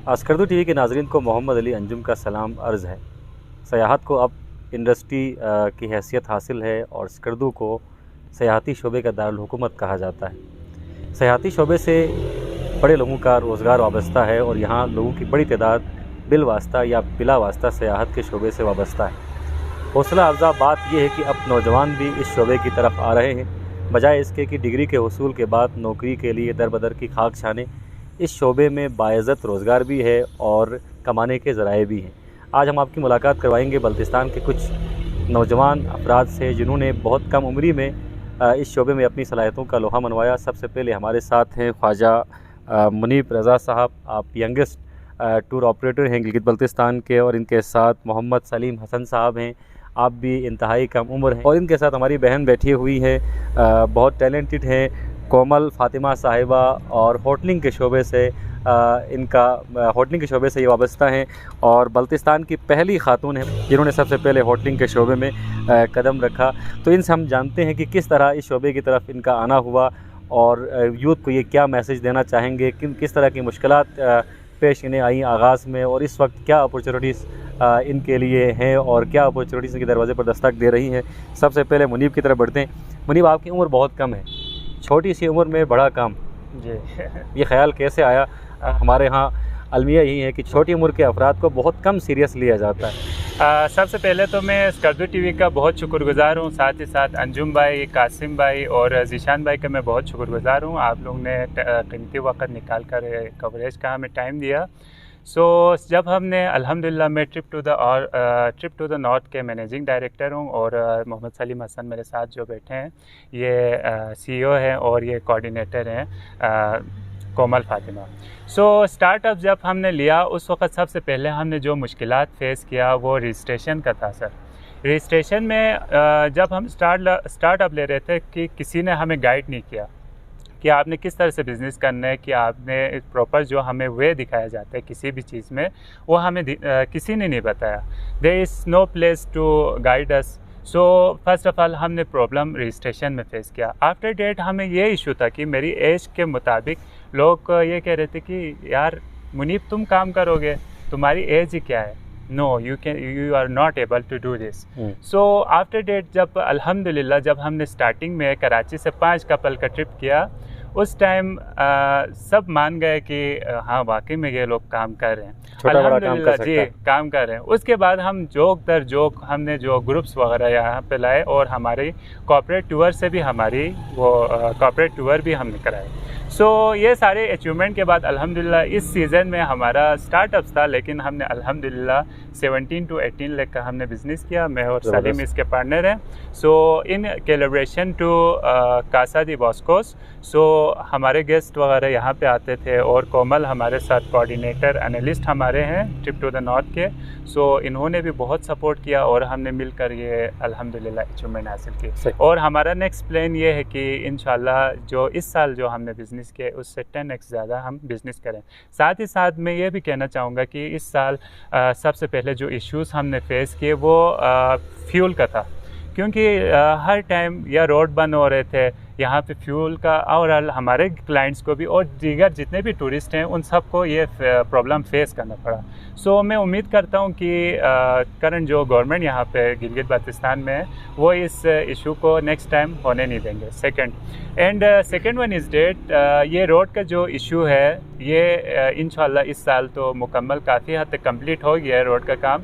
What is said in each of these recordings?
Skardu TV के नाज़रीन को मोहम्मद अली अंजुम का सलाम अर्ज़ है। सयाहत को अब इंडस्ट्री की हैसियत हासिल है और अस्करदू को सयाहती शोबे का दारुल हुकूमत कहा जाता है। सयाहती शोबे से बड़े लोगों का रोज़गार वाबस्ता है और यहाँ लोगों की बड़ी तादाद बिल वास्ता या बिला वास्ता सयाहत के शोबे से वाबस्ता है। हौसला अफ़ज़ा बात यह है कि अब नौजवान भी इस शोबे की तरफ आ रहे हैं, बजाय इसके कि डिग्री के हुसूल के बाद नौकरी के लिए दर बदर की खाक छाने। इस शोबे में बाइज़्ज़त रोज़गार भी है और कमाने के ज़राए भी हैं। आज हम आपकी मुलाकात करवाएंगे बल्तिस्तान के कुछ नौजवान अफराद से जिन्होंने बहुत कम उम्री में इस शोबे में अपनी सलाहियतों का लोहा मनवाया। सबसे पहले हमारे साथ हैं ख्वाजा मुनीब रज़ा साहब। आप यंगेस्ट टूर ऑपरेटर हैं गिलगित बल्तिस्तान के, और इनके साथ मोहम्मद सलीम हसन साहब हैं। आप भी इंतहाई कम उम्र हैं। और इनके साथ हमारी बहन बैठी हुई है, बहुत टैलेंटेड हैं, कोमल फ़ातिमा साहिबा, और होटलिंग के शोबे से होटलिंग के शोबे से ये वाबस्ता हैं और बल्तिस्तान की पहली खातून हैं जिन्होंने सबसे पहले होटलिंग के शोबे में कदम रखा। तो इनसे हम जानते हैं कि किस तरह इस शोबे की तरफ इनका आना हुआ और यूथ को ये क्या मैसेज देना चाहेंगे, किस तरह की मुश्किलात पेश इन्हें आई आगाज़ में, और इस वक्त क्या अपॉर्चुनिटीज़ इनके लिए हैं और क्या अपॉर्चुनिटीज़ इनके दरवाज़े पर दस्तक दे रही हैं। सबसे पहले मुनीब की तरफ बढ़ते हैं। मुनीब, आपकी उम्र बहुत कम है, छोटी सी उम्र में बड़ा काम जी ये ख्याल कैसे आया? हमारे यहाँ अलमिया यही है कि छोटी उम्र के अफराद को बहुत कम सीरियस लिया जाता है। सबसे पहले तो मैं अस्करदू टीवी का बहुत शुक्रगुजार हूँ, साथ ही साथ अंजुम भाई, कासिम भाई और ज़ीशान भाई का मैं बहुत शुक्रगुजार हूँ। आप लोग ने कीमती वक्त निकाल कर कवरेज का हमें टाइम दिया। जब हमने अल्हम्दुलिल्लाह, मैं ट्रिप टू द नॉर्थ के मैनेजिंग डायरेक्टर हूँ और मोहम्मद सलीम हसन मेरे साथ जो बैठे हैं ये CEO हैं और ये कोऑर्डिनेटर हैं कोमल फ़ातिमा। स्टार्टअप जब हमने लिया उस वक़्त सबसे पहले हमने जो मुश्किलात फ़ेस किया वो रजिस्ट्रेशन का था। सर, रजिस्ट्रेशन में जब हम स्टार्टअप ले रहे थे कि किसी ने हमें गाइड नहीं किया कि आपने किस तरह से बिज़नेस करना है, कि आपने प्रॉपर जो हमें वे दिखाया जाता है किसी भी चीज़ में वो हमें किसी ने नहीं बताया। There is no place to guide us. First of all हमने प्रॉब्लम रजिस्ट्रेशन में फ़ेस किया। आफ्टर डेट हमें ये इशू था कि मेरी एज के मुताबिक लोग ये कह रहे थे कि यार मुनीब तुम काम करोगे, तुम्हारी एज ही क्या है, no you are not able to do this. After that जब अल्हम्दुलिल्लाह जब हमने स्टार्टिंग में कराची से 5 कपल का ट्रिप किया, उस टाइम सब मान गए कि हाँ वाकई में ये लोग काम कर रहे हैं, अल्हम्दुलिल्लाह जी काम कर रहे हैं। उसके बाद हम जोक दर जोक हमने जो ग्रुप्स वगैरह यहाँ पे लाए और हमारी कॉर्पोरेट टूर से भी हमारी वो कॉर्पोरेट टूर भी हमने कराए। ये सारे अचीवमेंट के बाद अल्हम्दुलिल्लाह इस सीज़न में हमारा स्टार्टअप्स था, लेकिन हमने अल्हम्दुलिल्लाह 17 to 18 लाख का हमने बिज़नेस किया। मैं और सलीम इसके पार्टनर हैं। इन कोलैबोरेशन टू कासा दी बॉस्कोस, हमारे गेस्ट वगैरह यहाँ पे आते थे और कोमल हमारे साथ कोऑर्डिनेटर एनालिस्ट हमारे हैं ट्रिप टू द नॉर्थ के। इन्होंने भी बहुत सपोर्ट किया और हमने मिलकर ये अल्हम्दुलिल्लाह अचीवमेंट हासिल की। और हमारा नेक्स्ट प्लान ये है कि इंशाल्लाह जो इस साल जो हमने बिज़नेस किया उससे 10x ज़्यादा हम बिज़नेस करें। साथ ही साथ मैं ये भी कहना चाहूँगा कि इस साल सबसे पहले जो इश्यूज़ हमने फेस किए वो फ्यूल का था, क्योंकि हर टाइम या रोड बंद हो रहे थे यहाँ पे फ्यूल का, और हमारे क्लाइंट्स को भी और दीगर जितने भी टूरिस्ट हैं उन सबको ये प्रॉब्लम फेस करना पड़ा। मैं उम्मीद करता हूँ कि करंट जो गवर्नमेंट यहाँ पे गिलगित बाल्टिस्तान में है वो इस इशू को नेक्स्ट टाइम होने नहीं देंगे। सेकंड वन इज़ डेट, ये रोड का जो इशू है ये इंशाल्लाह इस साल तो मुकम्मल काफ़ी हद तक कंप्लीट हो गया है रोड का काम।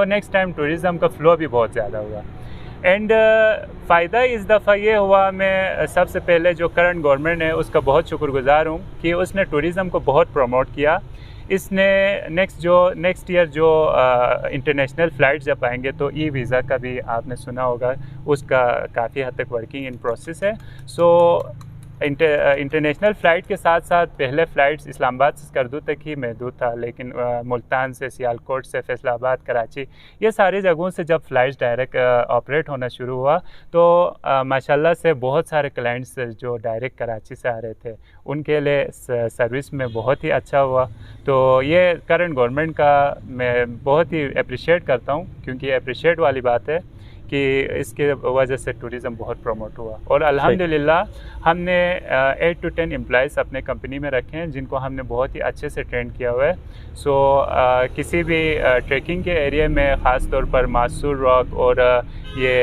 नेक्स्ट टाइम टूरिज़म का फ़्लो भी बहुत ज़्यादा हुआ। फ़ायदा इस दफ़ा ये हुआ, मैं सबसे पहले जो करंट गवर्नमेंट है उसका बहुत शुक्रगुजार हूँ कि उसने टूरिज़म को बहुत प्रमोट किया। इसने नेक्स्ट ईयर जो इंटरनेशनल फ़्लाइट जब आएंगे तो वीज़ा का भी आपने सुना होगा, उसका काफ़ी हद तक वर्किंग इन प्रोसेस है। इंटरनेशनल फ़्लाइट के साथ साथ पहले फ़्लाइट्स इस्लामाबाद से अस्करदू तक ही महदूद था, लेकिन मुल्तान से, सियालकोट से, फैसलाबाद, कराची, ये सारी जगहों से जब फ़्लाइट्स डायरेक्ट ऑपरेट होना शुरू हुआ तो माशाल्लाह से बहुत सारे क्लाइंट्स जो डायरेक्ट कराची से आ रहे थे उनके लिए सर्विस में बहुत ही अच्छा हुआ। तो ये करंट गवर्नमेंट का मैं बहुत ही अप्रिशिएट करता हूँ, क्योंकि अप्रिशिएट वाली बात है कि इसके वजह से टूरिज़म बहुत प्रमोट हुआ। और अल्हम्दुलिल्लाह हमने 8 to 10 एम्प्लॉइज़ अपने कंपनी में रखे हैं जिनको हमने बहुत ही अच्छे से ट्रेन किया हुआ है। सो किसी भी ट्रैकिंग के एरिया में ख़ास तौर पर मासूर रॉक और ये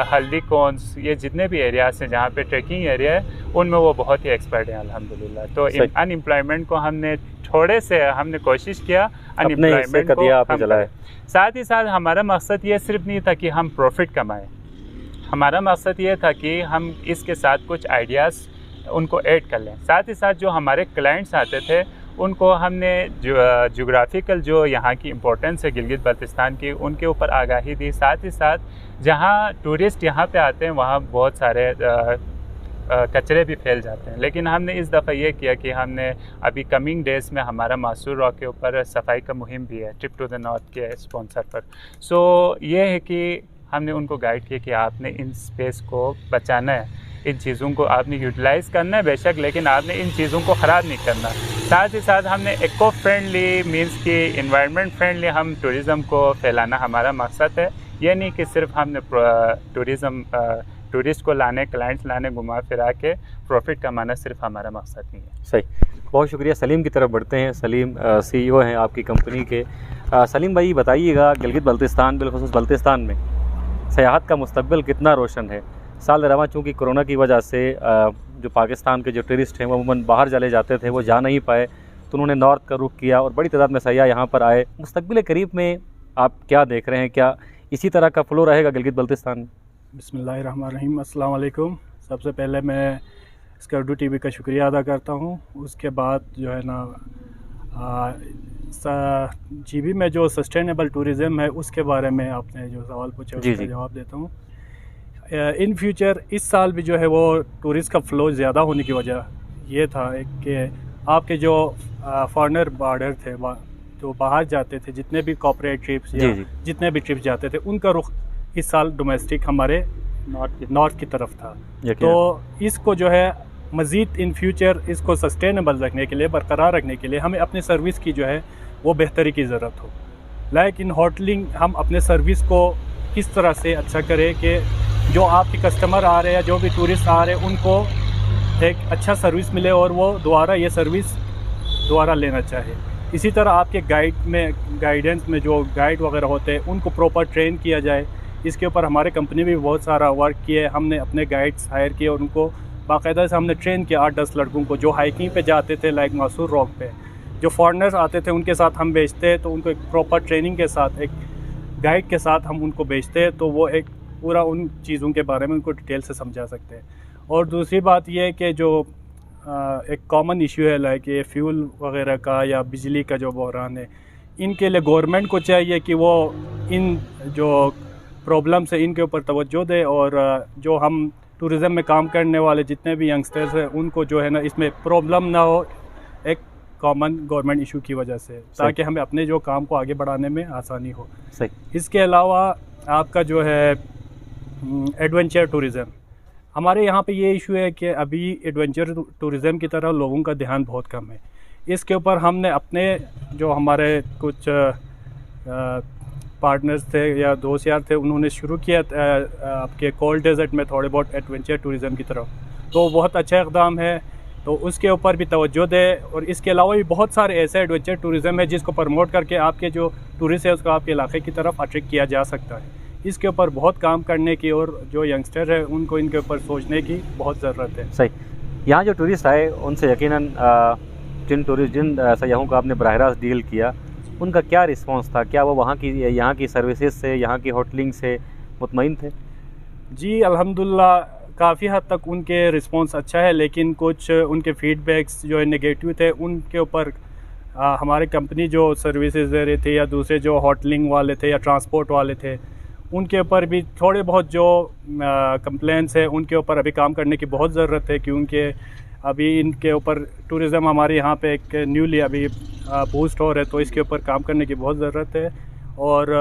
हल्दी कॉन्स, ये जितने भी एरियाज़ हैं जहाँ पे ट्रैकिंग एरिया है, उनमें वो बहुत ही एक्सपर्ट हैं अल्हम्दुलिल्लाह। तो अनएम्प्लॉयमेंट को हमने थोड़े से हमने कोशिश किया अनएम्प्लॉयमेंट को कम करें। साथ ही साथ हमारा मकसद ये सिर्फ नहीं था कि हम प्रॉफिट कमाएं, हमारा मकसद ये था कि हम इसके साथ कुछ आइडियाज़ उनको ऐड कर लें। साथ ही साथ जो हमारे क्लाइंट्स आते थे उनको हमने जोग्राफिकल जो यहाँ की इम्पोर्टेंस है गिलगित बल्तिस्तान की, उनके ऊपर आगाही दी। साथ ही साथ जहाँ टूरिस्ट यहाँ पे आते हैं वहाँ बहुत सारे कचरे भी फैल जाते हैं, लेकिन हमने इस दफ़ा ये किया कि हमने अभी कमिंग डेज़ में हमारा मासूर रॉक के ऊपर सफाई का मुहिम भी है ट्रिप टू द नॉर्थ के स्पॉन्सर पर। सो ये है कि हमने उनको गाइड किया कि आपने इन स्पेस को बचाना है, इन चीज़ों को आपने यूटिलाइज़ करना है बेशक, लेकिन आपने इन चीज़ों को ख़राब नहीं करना। साथ ही साथ हमने इको फ्रेंडली मीन्स कि इन्वायरमेंट फ्रेंडली हम टूरिज़म को फैलाना हमारा मकसद है। ये नहीं कि सिर्फ हमने टूरिस्ट को लाने, क्लाइंट्स लाने, घुमा फिरा के प्रॉफिट कमाना सिर्फ हमारा मकसद नहीं है। सही, बहुत शुक्रिया। सलीम की तरफ बढ़ते हैं। सलीम CEO हैं आपकी कंपनी के। सलीम भाई बताइएगा, गिलगित बल्तिस्तान बिलखुसूस बल्तिस्तान में सयाहत का मुस्तकबिल कितना रोशन है? साल रवा चूँकि कोरोना की वजह से जो पाकिस्तान के जो टूरिस्ट हैं वो अमूमन बाहर चले जाते थे, वो जा नहीं पाए, तो उन्होंने नॉर्थ का रुख किया और बड़ी तादाद में सयाह यहाँ पर आए। मुस्तकबिल करीब में आप क्या देख रहे हैं? क्या इसी तरह का फ्लो रहेगा गिलगित बल्तिस्तान में? बिस्मिल्लाहिर्रहमानिर्रहीम, अस्सलाम वालेकुम। सबसे पहले मैं स्कर्दू TV का शुक्रिया अदा करता हूँ। उसके बाद जो है ना GB में जो सस्टेनेबल टूरिज़म है उसके बारे में आपने जो सवाल पूछा उसका जवाब देता हूँ। इन फ्यूचर इस साल भी जो है वो टूरिस्ट का फ़्लो ज़्यादा होने की वजह ये था कि आपके जो फॉरेनर बॉर्डर थे जो बाहर जाते थे, जितने भी कॉर्पोरेट ट्रिप्स या जितने भी ट्रिप्स जाते थे, उनका रुख इस साल डोमेस्टिक हमारे नॉर्थ की तरफ था। तो इसको जो है मज़ीद इन फ्यूचर इसको सस्टेनेबल रखने के लिए, बरकरार रखने के लिए हमें अपने सर्विस की जो है वो बेहतरी की ज़रूरत हो। लाइक इन होटलिंग हम अपने सर्विस को किस तरह से अच्छा करें कि जो आपके कस्टमर आ रहे हैं, जो भी टूरिस्ट आ रहे हैं, उनको एक अच्छा सर्विस मिले और वो दोबारा ये सर्विस दोबारा लेना चाहे। इसी तरह आपके गाइडेंस में जो गाइड वगैरह होते हैं उनको प्रॉपर ट्रेन किया जाए। इसके ऊपर हमारे कंपनी में भी बहुत सारा वर्क किया है। हमने अपने गाइड्स हायर किए और उनको बाकायदा से हमने ट्रेन किया 8-10 लड़कों को जो हाइकिंग पे जाते थे, लाइक मासूर रॉक पे। जो फॉरेनर्स आते थे उनके साथ हम भेजते हैं, तो उनको एक प्रॉपर ट्रेनिंग के साथ, एक गाइड के साथ हम उनको भेजते हैं, तो वो एक पूरा उन चीज़ों के बारे में उनको डिटेल से समझा सकते हैं। और दूसरी बात ये है कि जो एक कॉमन इशू है लाइक ये फ्यूल वगैरह का या बिजली का जो बहरान है, इनके लिए गवर्नमेंट को चाहिए कि वो इन जो प्रॉब्लम्स है इनके ऊपर तवज्जो दे और जो हम टूरिज़म में काम करने वाले जितने भी यंगस्टर्स हैं उनको जो है ना इसमें प्रॉब्लम ना हो, एक कॉमन गवर्नमेंट इशू की वजह से, ताकि हमें अपने जो काम को आगे बढ़ाने में आसानी हो। सही। इसके अलावा आपका जो है एडवेंचर टूरिज़म, हमारे यहाँ पे ये इशू है कि अभी एडवेंचर टूरिज़म की तरफ लोगों का ध्यान बहुत कम है। इसके ऊपर हमने अपने जो हमारे कुछ पार्टनर्स थे या दोस्त यार थे, उन्होंने शुरू किया आपके कोल्ड डेजर्ट में थोड़े बहुत एडवेंचर टूरिज़म की तरफ, तो बहुत अच्छा इक़दाम है, तो उसके ऊपर भी तवज्जो दे। और इसके अलावा भी बहुत सारे ऐसे एडवेंचर टूरिज़म है जिसको प्रमोट करके आपके जो टूरिस्ट है उसको आपके इलाके की तरफ अट्रैक्ट किया जा सकता है। इसके ऊपर बहुत काम करने की और जो यंगस्टर है उनको इनके ऊपर सोचने की बहुत ज़रूरत है। सही। यहाँ जो टूरिस्ट आए उनसे यकीनन जिन सयाहों का आपने बराह रास्त डील किया, उनका क्या रिस्पांस था? क्या वो यहाँ की सर्विसेज से, यहाँ की होटलिंग से मुतमईन थे? जी अल्हम्दुलिल्लाह काफ़ी हद तक उनके रिस्पांस अच्छा है, लेकिन कुछ उनके फीडबैक्स जो है नेगेटिव थे। उनके ऊपर हमारे कंपनी जो सर्विसेज दे रहे थे या दूसरे जो होटलिंग वाले थे या ट्रांसपोर्ट वाले थे, उनके ऊपर भी थोड़े बहुत जो कंप्लेंट्स है उनके ऊपर अभी काम करने की बहुत ज़रूरत है, क्योंकि अभी इनके ऊपर टूरिज़म हमारे यहाँ पे एक न्यूली अभी बूस्ट हो रहा है, तो इसके ऊपर काम करने की बहुत ज़रूरत है। और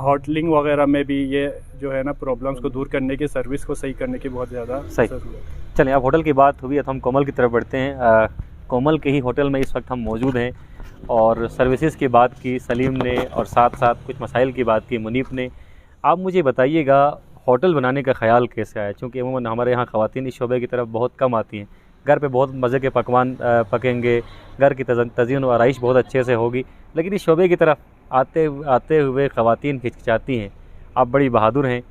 होटलिंग वगैरह में भी ये जो है ना प्रॉब्लम्स को दूर करने की, सर्विस को सही करने की बहुत ज़्यादा ज़रूरत है। चलें, अब होटल की बात हुई है तो हम कोमल की तरफ बढ़ते हैं। कोमल के ही होटल में इस वक्त हम मौजूद हैं और सर्विसेज की बात की सलीम ने और साथ साथ कुछ मसाइल की बात की मुनीफ ने। आप मुझे बताइएगा होटल बनाने का ख़्याल कैसे आया? चूँकि अमूमन हमारे यहाँ ख़वातीन इस शोबे की तरफ बहुत कम आती हैं। घर पे बहुत मज़े के पकवान पकेंगे, घर की तज़ीन व आराइश बहुत अच्छे से होगी, लेकिन इस शोबे की तरफ आते हुए ख़वातीन हिचकिचाती हैं। आप बड़ी बहादुर हैं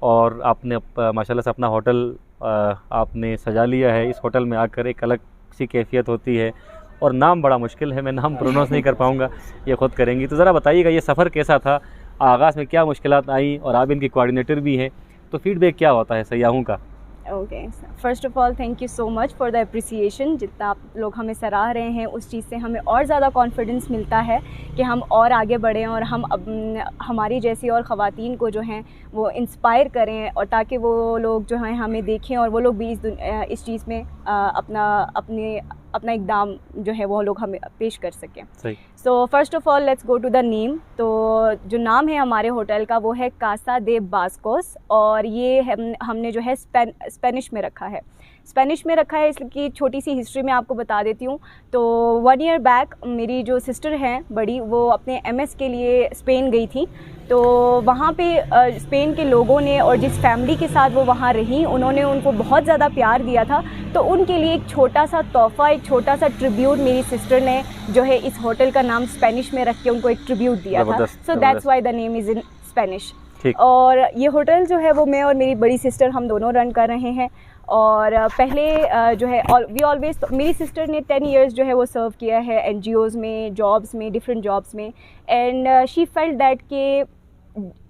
और आपने माशाल्लाह से अपना होटल आपने सजा लिया है। इस होटल में आकर एक अलग सी कैफियत होती है और नाम बड़ा मुश्किल है, मैं नाम प्रोनाउंस नहीं कर पाऊँगा, ये ख़ुद करेंगी। तो ज़रा बताइएगा ये सफ़र कैसा था, आगाज़ में क्या मुश्किलात आई, और आप इनकी कोऑर्डिनेटर भी हैं, तो फीडबैक क्या होता है सयाहों का? Okay, first of all thank you so much for the appreciation. जितना आप लोग हमें सराह रहे हैं उस चीज़ से हमें और ज़्यादा कॉन्फिडेंस मिलता है कि हम और आगे बढ़ें और हम हमारी जैसी और ख़वातीन को जो हैं वो इंस्पायर करें, और ताकि वो लोग जो हैं हमें देखें और वो लोग भी इस चीज़ में अपना इक़दाम जो है वो लोग हमें पेश कर सकें। So first of all let's go to the name. तो जो नाम है हमारे होटल का वो है कासा दे बास्कोस, और ये हमने जो है स्पेनिश में रखा है। स्पेनिश में रखा है इसकी छोटी सी हिस्ट्री मैं आपको बता देती हूँ। तो 1 ईयर बैक मेरी जो सिस्टर हैं बड़ी, वो अपने MS के लिए स्पेन गई थी। तो वहाँ पे स्पेन के लोगों ने और जिस फैमिली के साथ वो वहाँ रहीं, उन्होंने उनको बहुत ज़्यादा प्यार दिया था। तो उनके लिए एक छोटा सा तोहफ़ा, एक छोटा सा ट्रिब्यूट मेरी सिस्टर ने जो है इस होटल का नाम स्पेनिश में रख के उनको एक ट्रिब्यूट दिया था। So that's why the name is in Spanish. और ये होटल जो है वो मैं और मेरी बड़ी सिस्टर हम दोनों रन कर रहे हैं। और पहले जो है मेरी सिस्टर ने 10 इयर्स जो है वो सर्व किया है NGOs में, जॉब्स में, डिफरेंट जॉब्स में, एंड शी फेल्ट दैट के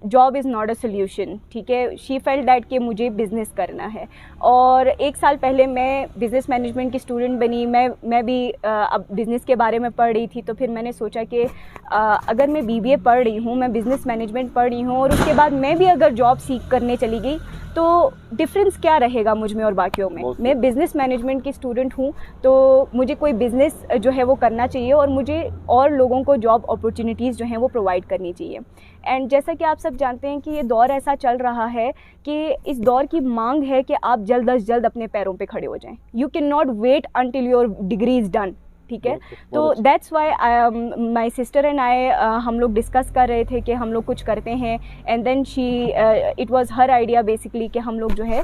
job is not a solution. ठीक है, शी फेल्ट दैट कि मुझे बिज़नेस करना है। और 1 साल पहले मैं बिज़नेस मैनेजमेंट की स्टूडेंट बनी। मैं भी अब बिज़नेस के बारे में पढ़ रही थी। तो फिर मैंने सोचा कि अगर मैं BBA पढ़ रही हूँ, मैं बिज़नेस मैनेजमेंट पढ़ रही हूँ, और उसके बाद मैं भी अगर जॉब सीख करने चली गई तो डिफरेंस क्या रहेगा मुझ में और बाकियों में। मैं बिज़नेस मैनेजमेंट की स्टूडेंट हूँ, तो मुझे कोई बिज़नेस जो है वो करना चाहिए और मुझे और लोगों को जॉब अपॉर्चुनिटीज़ जो हैं वो प्रोवाइड करनी चाहिए। एंड जैसा कि आप सब जानते हैं कि ये दौर ऐसा चल रहा है कि इस दौर की मांग है कि आप जल्द अज जल्द अपने पैरों पे खड़े हो जाएं। You can not wait until your degree is done. ठीक है, तो that's why my sister and I हम लोग डिस्कस कर रहे थे कि हम लोग कुछ करते हैं। And then it was her idea basically कि हम लोग जो है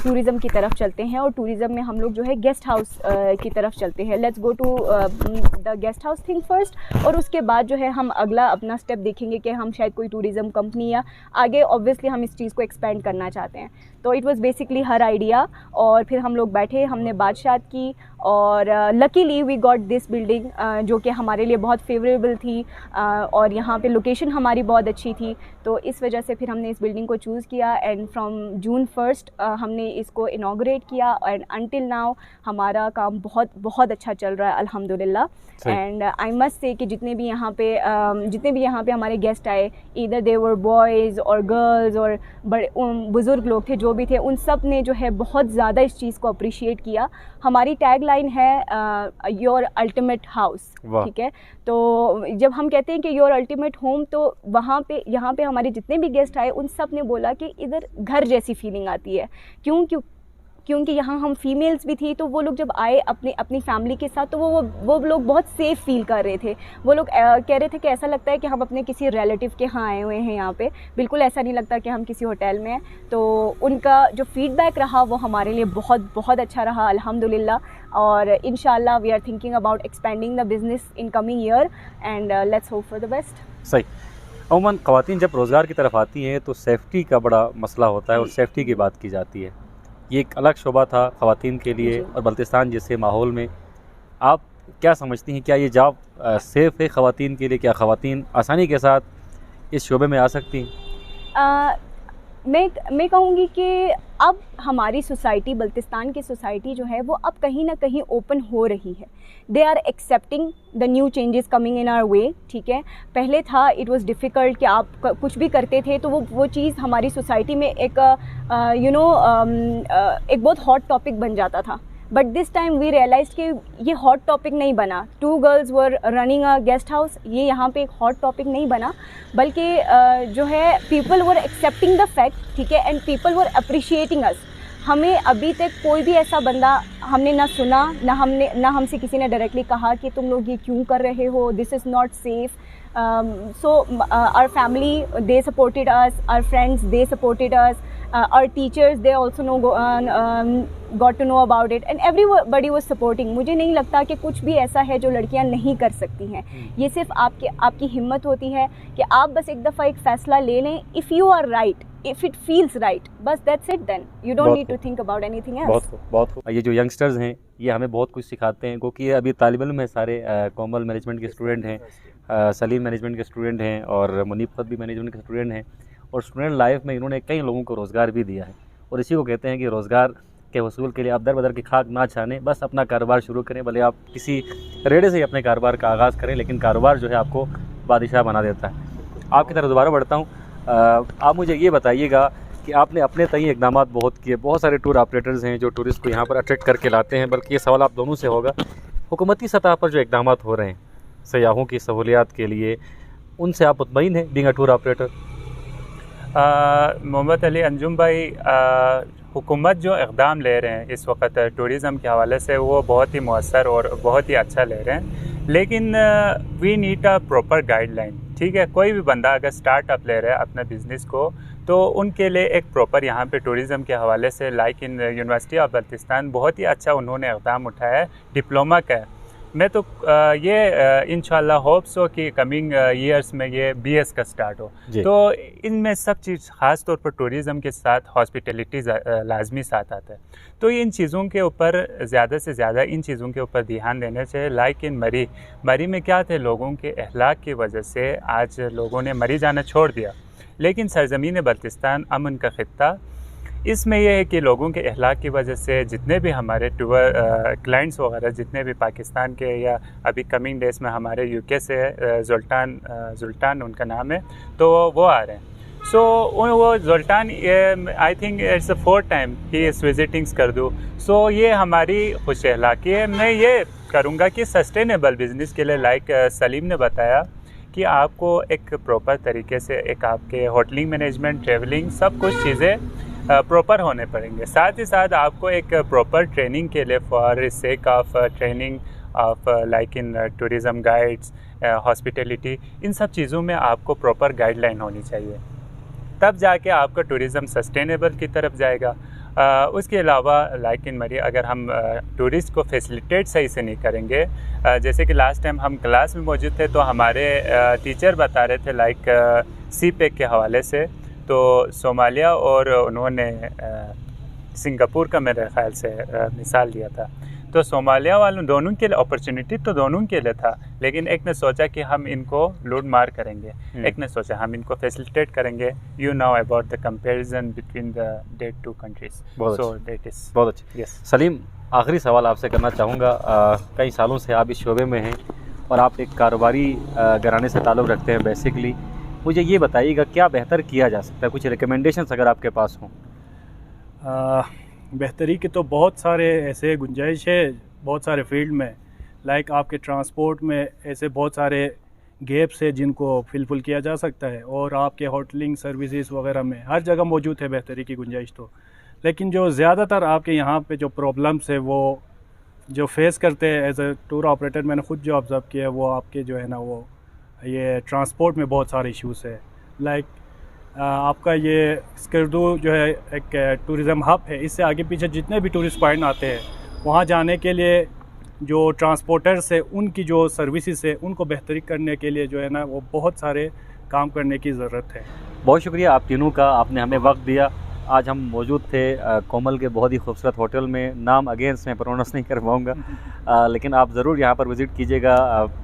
टूरिज़म की तरफ चलते हैं, और टूरिज़म में हम लोग जो है गेस्ट हाउस की तरफ चलते हैं। Let's go to the guest house thing first, और उसके बाद जो है हम अगला अपना स्टेप देखेंगे कि हम शायद कोई टूरिज़म कंपनी या आगे ऑब्वियसली हम इस चीज़ को एक्सपेंड करना चाहते हैं। तो it was basically her idea, और फिर हम लोग बैठे, हमने बातचीत की, और luckily we got this building जो कि हमारे लिए बहुत फेवरेबल थी, और यहाँ पे लोकेशन हमारी बहुत अच्छी थी। तो इस वजह से फिर हमने इस बिल्डिंग को चूज़ किया, एंड फ्रॉम जून 1 हमने इसको इनॉग्रेट किया, एंड अनटिल नाउ हमारा काम बहुत बहुत अच्छा चल रहा है अल्हम्दुलिल्लाह। एंड आई मस्ट से कि जितने भी यहाँ पे हमारे गेस्ट आए, ईदर दे वर बॉयज़ और गर्ल्स और बड़े बुज़ुर्ग लोग थे, जो भी थे, उन सब ने जो है बहुत ज़्यादा इस चीज़ को अप्रिशिएट किया। हमारी टैग लाइन है योर अल्टीमेट हाउस। ठीक है, तो जब हम कहते हैं कि योर अल्टीमेट होम, तो यहाँ पे हमारे जितने भी गेस्ट आए उन सब ने बोला कि इधर घर जैसी फीलिंग आती है। क्योंकि यहाँ हम फीमेल्स भी थी, तो वो लोग जब आए अपनी फैमिली के साथ, तो वो लोग बहुत सेफ़ फील कर रहे थे। वो लोग कह रहे थे कि ऐसा लगता है कि हम अपने किसी रिलेटिव के यहाँ आए हुए हैं यहाँ पे, बिल्कुल ऐसा नहीं लगता कि हम किसी होटल में हैं। तो उनका जो फीडबैक रहा वो हमारे लिए बहुत बहुत अच्छा रहा अल्हम्दुलिल्लाह। और इंशाल्लाह we are thinking about expanding the business in coming year, and let's hope for the best. सही। अमूमन ख़वातीन जब रोज़गार की तरफ आती हैं तो सेफ्टी का बड़ा मसला होता है, और सेफ्टी की बात की जाती है। ये एक अलग शोबा था ख़वातीन के लिए, और बल्तिस्तान जैसे माहौल में आप क्या समझती हैं, क्या ये जॉब सेफ़ है ख़वातीन के लिए? क्या ख़वातीन आसानी के साथ इस शोबे में आ सकती हैं? मैं कहूँगी कि अब हमारी सोसाइटी, बल्तिस्तान की सोसाइटी जो है वो अब कहीं ना कहीं ओपन हो रही है। They are accepting the new changes coming in our way. ठीक है, पहले था इट वाज डिफ़िकल्ट कि आप कुछ भी करते थे तो वो चीज़ हमारी सोसाइटी में एक एक बहुत हॉट टॉपिक बन जाता था। But this time we realise कि ये हॉट टॉपिक नहीं बना। 2 girls were running a guest house, ये यहाँ पे एक हॉट टॉपिक नहीं बना, बल्कि जो है people were accepting the fact. ठीक है, एंड पीपल वर अप्रिशिएटिंग अस। हमें अभी तक कोई भी ऐसा बंदा हमने ना सुना, ना हमसे किसी ने डायरेक्टली कहा कि तुम लोग ये क्यों कर रहे हो, this is not safe. So our family, they supported us, our friends, they supported us, our teachers, they also got to know about it, and everybody was supporting. मुझे नहीं लगता कि कुछ भी ऐसा है जो लड़कियां नहीं कर सकती हैं. ये सिर्फ आपकी हिम्मत होती है कि आप बस एक दफ़ा एक फ़ैसला ले लें. If you are right, if it feels right, बस that's it, then you don't need to think about anything else. बहुत ये जो यंगस्टर्स हैं ये हमें बहुत कुछ सिखाते हैं, क्योंकि ये अभी तालिब इल्म है सारे. कोमल मैनेजमेंट के स्टूडेंट हैं, सलीम मैनेजमेंट के स्टूडेंट हैं, और मुनीब खुद भी मैनेजमेंट के स्टूडेंट हैं. और स्टूडेंट लाइफ में इन्होंने कई लोगों को रोज़गार भी दिया है. और इसी को कहते हैं कि रोज़गार के वसूल के लिए आप दर बदर की खाक ना छाने, बस अपना कारोबार शुरू करें. भले आप किसी रेड़े से ही अपने कारोबार का आगाज़ करें, लेकिन कारोबार जो है आपको बादशाह बना देता है. आपकी तरफ दोबारा बढ़ता हूँ. आप मुझे ये बताइएगा कि आपने अपने तय इकदाम बहुत किए. बहुत सारे टूर ऑपरेटर्स हैं जो टूरिस्ट को यहाँ पर अट्रैक्ट करके लाते हैं, बल्कि ये सवाल आप दोनों से होगा, हुकूमती सतह पर जो इकदाम हो रहे हैं सयाहों की सहूलियात के लिए, उनसे आप मुतमईन हैं being a tour operator? Mohammad Ali, Anjum भाई, हुकूमत जो इक़दाम ले रहे हैं इस वक्त टूरिज़म के हवाले से, वो बहुत ही मौसर और बहुत ही अच्छा ले रहे हैं. लेकिन we need a proper guideline. ठीक है, कोई भी बंदा अगर स्टार्टअप ले रहा है अपना बिज़नेस को, तो उनके लिए एक प्रॉपर यहाँ पे टूरिज़म के हवाले से like in university of Baltistan बहुत ही अच्छा उन्होंने इक़दाम उठाया है, डिप्लोमा का है. मैं तो ये इंशाल्लाह होप्स हो कि कमिंग ईयर्स में ये BS का स्टार्ट हो. तो इनमें सब चीज़ ख़ास तौर पर टूरिज़म के साथ हॉस्पिटलिटी लाजमी साथ आता है. तो इन चीज़ों के ऊपर ज़्यादा से ज़्यादा इन चीज़ों के ऊपर ध्यान देना चाहिए. लाइक इन मरी में क्या थे, लोगों के अखलाक की वजह से आज लोगों ने मरी जाना छोड़ दिया. लेकिन सरज़मीन बल्तिस्तान अमन का ख़ित्ता, इसमें यह है कि लोगों के अखलाक की वजह से जितने भी हमारे टूर क्लाइंट्स वगैरह जितने भी पाकिस्तान के, या अभी कमिंग डेज़ में हमारे UK से जुल्तान उनका नाम है, तो वो आ रहे हैं. सो वो जुल्तान I think it's the 4th time he is visiting Skardu. So ये हमारी खुश अखलाकी है. मैं ये करूँगा कि सस्टेनेबल बिज़नेस के लिए लाइक सलीम ने बताया कि आपको एक प्रॉपर तरीके से एक आपके होटलिंग मैनेजमेंट, ट्रेवलिंग, सब कुछ चीज़ें प्रॉपर होने पड़ेंगे. साथ ही साथ आपको एक प्रॉपर ट्रेनिंग के लिए for sake of training of like in tourism guides, hospitality, इन सब चीज़ों में आपको प्रॉपर गाइडलाइन होनी चाहिए. तब जाके आपका टूरिज़म सस्टेनेबल की तरफ जाएगा. उसके अलावा लाइक इन मरी अगर हम टूरिस्ट को फैसिलिटेट सही से नहीं करेंगे, जैसे कि लास्ट टाइम हम क्लास में मौजूद थे तो हमारे टीचर बता रहे थे लाइक CPEC के हवाले से, तो सोमालिया और उन्होंने सिंगापुर का मेरे ख़्याल से मिसाल दिया था. तो सोमालिया वालों दोनों के लिए अपॉर्चुनिटी तो दोनों के लिए था, लेकिन एक ने सोचा कि हम इनको लूट मार करेंगे, एक ने सोचा हम इनको फैसिलिटेट करेंगे. You know about the comparison between the that two countries. So that is बहुत अच्छा. यस सलीम, आखिरी सवाल आपसे करना चाहूँगा. कई सालों से आप इस शोबे में हैं और आप एक कारोबारी घराने से ताल्लुक़ रखते हैं. बेसिकली मुझे ये बताइएगा क्या बेहतर किया जा सकता है, कुछ रिकमेंडेशंस अगर आपके पास हों. बेहतरी के तो बहुत सारे ऐसे गुंजाइश है, बहुत सारे फील्ड में. लाइक आपके ट्रांसपोर्ट में ऐसे बहुत सारे गैप्स है जिनको फिलफुल किया जा सकता है, और आपके होटलिंग सर्विसेज वगैरह में हर जगह मौजूद है बेहतरी की गुंजाइश तो. लेकिन जो ज़्यादातर आपके यहाँ पे जो प्रॉब्लम्स है वो जो फेस करते हैं एज अ टूर ऑपरेटर, मैंने ख़ुद जो ऑब्ज़र्व किया वो आपके जो है ना वो ये ट्रांसपोर्ट में बहुत सारे इश्यूज़ है. लाइक आपका ये स्कर्दू जो है एक टूरिज़म हब है, इससे आगे पीछे जितने भी टूरिस्ट पॉइंट आते हैं वहाँ जाने के लिए जो ट्रांसपोर्टर्स है उनकी जो सर्विसेज है उनको बेहतरी करने के लिए जो है ना वो बहुत सारे काम करने की ज़रूरत है. बहुत शुक्रिया आप तीनों का, आपने हमें वक्त दिया. आज हम मौजूद थे कोमल के बहुत ही खूबसूरत होटल में. नाम अगेंस्ट मैं प्रोनाउंस नहीं कर पाऊँगा, लेकिन आप ज़रूर यहाँ पर विज़िट कीजिएगा.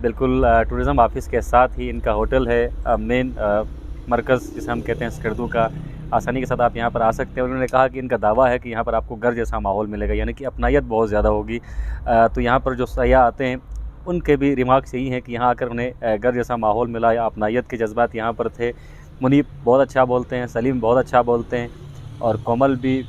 बिल्कुल टूरिज़म ऑफिस के साथ ही इनका होटल है, मेन मरकज़ जिसे हम कहते हैं स्कर्दू का. आसानी के साथ आप यहाँ पर आ सकते हैं. उन्होंने कहा कि इनका दावा है कि यहाँ पर आपको घर जैसा माहौल मिलेगा, यानी कि अपनायत बहुत ज़्यादा होगी. तो यहाँ पर जो सयाह आते हैं उनके भी रिमार्क्स यही हैं कि यहाँ आकर उन्हें घर जैसा माहौल मिला, या अपनायत के जज्बात यहाँ पर थे. मुनीब बहुत अच्छा बोलते हैं, सलीम बहुत अच्छा बोलते हैं, और कोमल भी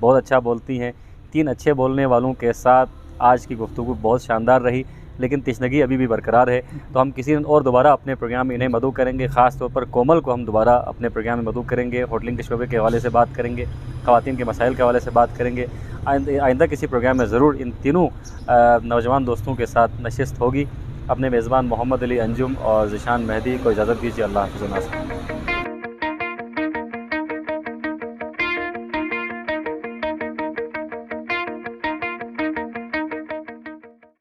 बहुत अच्छा बोलती हैं. 3 अच्छे बोलने वालों के साथ आज की गुफ्तगू बहुत शानदार रही. लेकिन तशनगी अभी भी बरकरार है। तो हम किसी दिन और दोबारा अपने प्रोग्राम में इन्हें मदऊ करेंगे, ख़ास तौर पर कोमल को हम दोबारा अपने प्रोग्राम में मदऊ करेंगे, होटलिंग के शोबे के हवाले से बात करेंगे, ख़वातीन के मसाइल के हवाले से बात करेंगे। आइंदा किसी प्रोग्राम में ज़रूर इन तीनों नौजवान दोस्तों के साथ नशिस्त होगी। अपने मेज़बान मोहम्मद अली अंजुम और ज़ीशान मेहदी को इजाज़त दीजिए। अल्लाह हाफ़िज़।